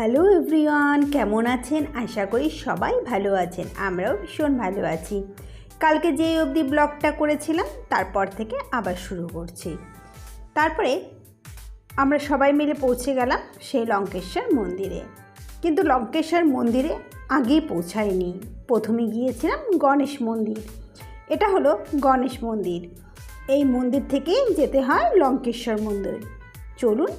Hello everyone, কেমন আছেন? আশা করি সবাই ভালো আছেন। আমরাও ভীষণ ভালো আছি। কালকে যে অবধি ব্লগটা করেছিলাম তারপর থেকে আবার শুরু করছি। তারপরে আমরা সবাই মিলে পৌঁছে গেলাম সেই লঙ্কেশ্বর মন্দিরে। কিন্তু লঙ্কেশ্বর মন্দিরে আগেই পৌঁছায়নি, প্রথমে গিয়েছিলাম গণেশ মন্দির। এটা হলো গণেশ মন্দির। এই মন্দির থেকেই যেতে হয় লঙ্কেশ্বর মন্দির। চলুন।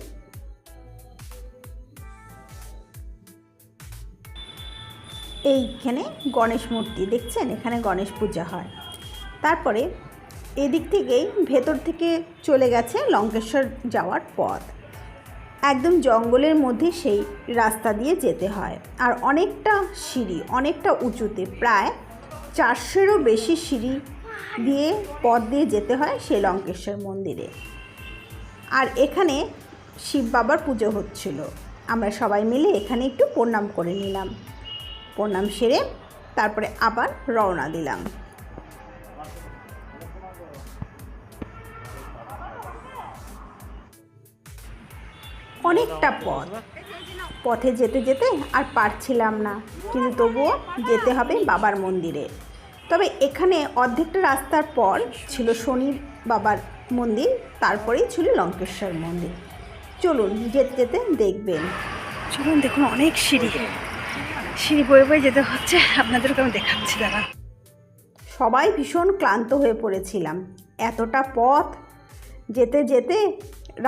এইখানে গণেশ মূর্তি দেখছেন, এখানে গণেশ পূজা হয়। তারপরে এদিক থেকেই ভেতর থেকে চলে গেছে লঙ্কেশ্বর যাওয়ার পথ। একদম জঙ্গলের মধ্যে সেই রাস্তা দিয়ে যেতে হয়। আর অনেকটা সিঁড়ি, অনেকটা উঁচুতে, প্রায় 400-এরও বেশি সিঁড়ি দিয়ে পথ দিয়ে যেতে হয় সেই লঙ্কেশ্বর মন্দিরে। আর এখানে শিব বাবার পুজো হচ্ছিল। আমরা সবাই মিলে এখানে একটু প্রণাম করে নিলাম। প্রণাম সেরে তারপরে আবার রওনা দিলাম। অনেকটা পথে যেতে যেতে আর পারছিলাম না, কিন্তু তবুও যেতে হবে বাবার মন্দিরে। তবে এখানে অর্ধেকটা রাস্তার পর ছিল শনি বাবার মন্দির, তারপরেই ছিল লঙ্কেশ্বর মন্দির। চলুন, যেতে যেতে দেখবেন। চলুন, দেখুন অনেক সিঁড়ি বয়ে বয়ে যেতে হচ্ছে। আপনাদেরকে আমি দেখাচ্ছি, দাঁড়া। সবাই ভীষণ ক্লান্ত হয়ে পড়েছিলাম। এতটা পথ যেতে যেতে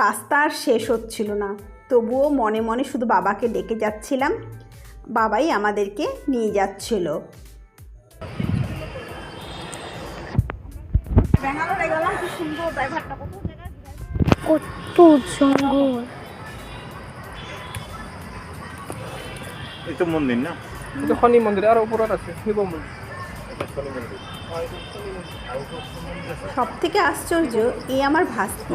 রাস্তা আর শেষ হচ্ছিল না। তবুও মনে মনে শুধু বাবাকে ডেকে যাচ্ছিলাম, বাবাই আমাদেরকে নিয়ে যাচ্ছিল। কত জঙ্গল! এই তো মন্দির না, এটা শনি মন্দির। আর উপর আছে শিব মন্দির। সব থেকে আশ্চর্য, এই আমার ভাস্তি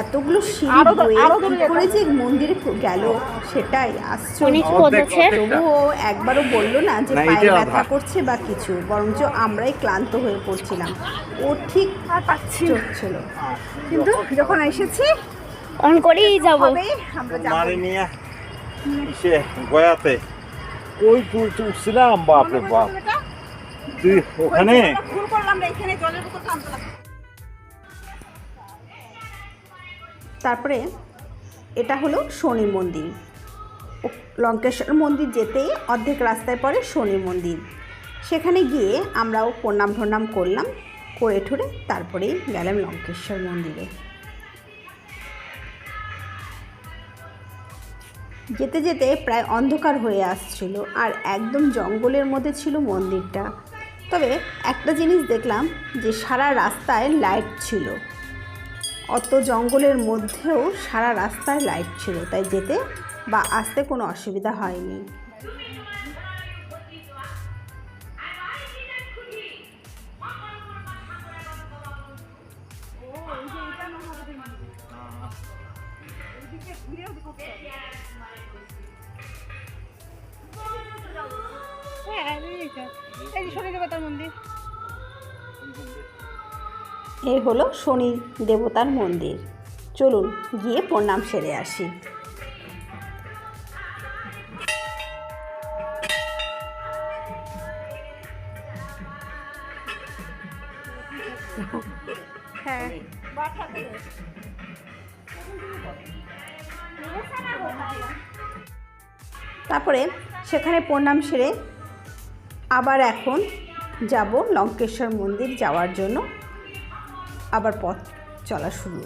এতগুলো সিঁড়ি বয়ে কি করে যে মন্দিরে গেল, সেটাই আশ্চর্য। তবুও একবারও বললো না যে পায়ে ব্যথা করছে বা কিছু, বরঞ্চ আমরাই ক্লান্ত হয়ে পড়ছিলাম। ও ঠিক চলছিল, কিন্তু যখন এসেছি অন করেই যাবো। আমরা যাবো। মারি নিয়ে ইসে গয়াতে ওই তুই উঠছিলাম, বাপরে বাপ, তুই ওখানে। তারপরে এটা হলো শনি মন্দির। লঙ্কেশ্বর মন্দির যেতেই অর্ধেক রাস্তায় পড়ে শনি মন্দির। সেখানে গিয়ে আমরাও প্রণাম করলাম, করে ঠুরে তারপরেই গেলাম লঙ্কেশ্বর মন্দিরে। যেতে যেতে প্রায় অন্ধকার হয়ে আসছিল, আর একদম জঙ্গলের মধ্যে ছিল মন্দিরটা। তবে একটা জিনিস দেখলাম, যে সারা রাস্তায় লাইট ছিল। অত জঙ্গলের মধ্যেও সারা রাস্তায় লাইট ছিল, তাই যেতে বা আসতে কোনো অসুবিধা হয়নি। এই হলো শনি দেবতার মন্দির। চলুন গিয়ে প্রণাম সেরে আসি। হ্যাঁ, তারপরে সেখানে প্রণাম সেরে আবার এখন যাব লঙ্কেশ্বর মন্দির যাওয়ার জন্য। আবার পথ চলা শুরু।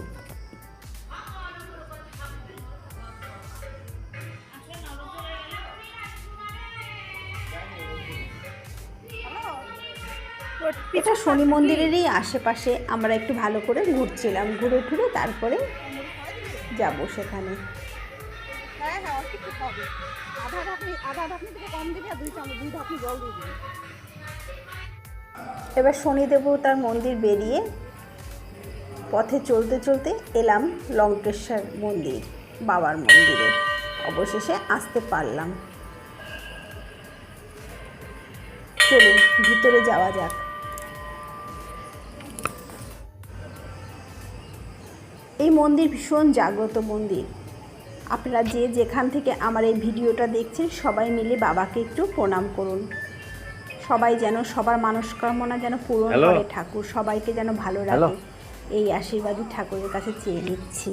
এটা শনি মন্দিরেরই আশেপাশে আমরা একটু ভালো করে ঘুরছিলাম, ঘুরে টুরে তারপরে যাব সেখানে। এবার শনি দেবতার মন্দির বেরিয়ে পথে চলতে চলতে এলাম লঙ্কেশ্বর মন্দির, বাবার মন্দিরে। অবশেষে আসতে পারলাম। চলুন ভিতরে যাওয়া যাক। এই মন্দির ভীষণ জাগ্রত মন্দির। আপনারা যে যেখান থেকে আমার এই ভিডিওটা দেখছেন সবাই মিলে বাবাকে একটু প্রণাম করুন। সবাই যেন সবার মনস্কামনা যেন পূরণ হ্যালো। করে ঠাকুর, সবাইকে যেন ভালো হ্যালো। রাখে, এই আশীর্বাদই ঠাকুরের কাছে চেয়ে নিচ্ছি।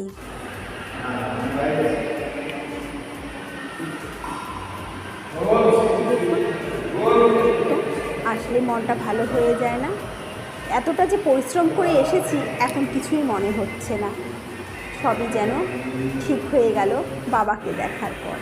আসলে মনটা ভালো হয়ে যায় না? এতটা যে পরিশ্রম করে এসেছি এখন কিছুই মনে হচ্ছে না, সবই যেন ঠিক হয়ে গেল বাবাকে দেখার পর।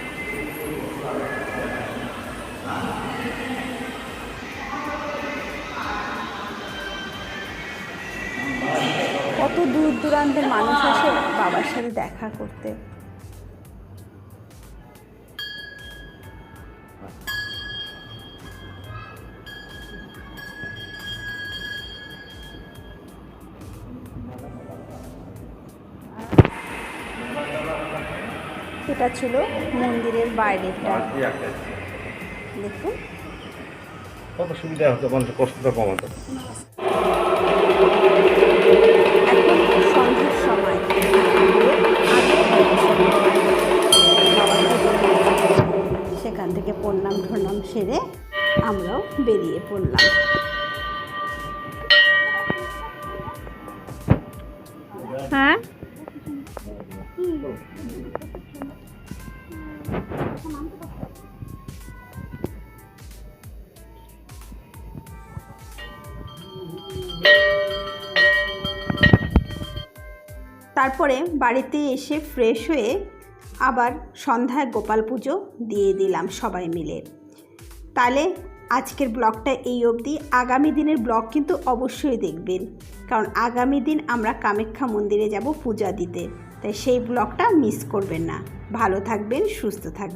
কত দূর দূরান্তের মানুষ আসে বাবার সাথে দেখা করতে। এটা ছিল মন্দিরের বাইরেটা, দেখুন কত সুবিধা হতো, মানুষের কষ্টটা কমাতো। এখন সন্ধ্যার সময় সেখান থেকে প্রণাম ঠনাম সেরে আমরাও বেরিয়ে পড়লাম। হ্যাঁ তারপরে বাড়িতে এসে ফ্রেশ হয়ে আবার সন্ধ্যায় গোপাল পুজো দিয়ে দিলাম সবাই মিলে। তাহলে আজকের ব্লগটা এই অবধি। আগামী দিনের ব্লগ কিন্তু অবশ্যই দেখবেন, কারণ আগামী দিন আমরা কামাখ্যা মন্দিরে যাব পূজা দিতে, তাই সেই ব্লগটা মিস করবেন না। ভালো থাকবেন, সুস্থ থাকবেন।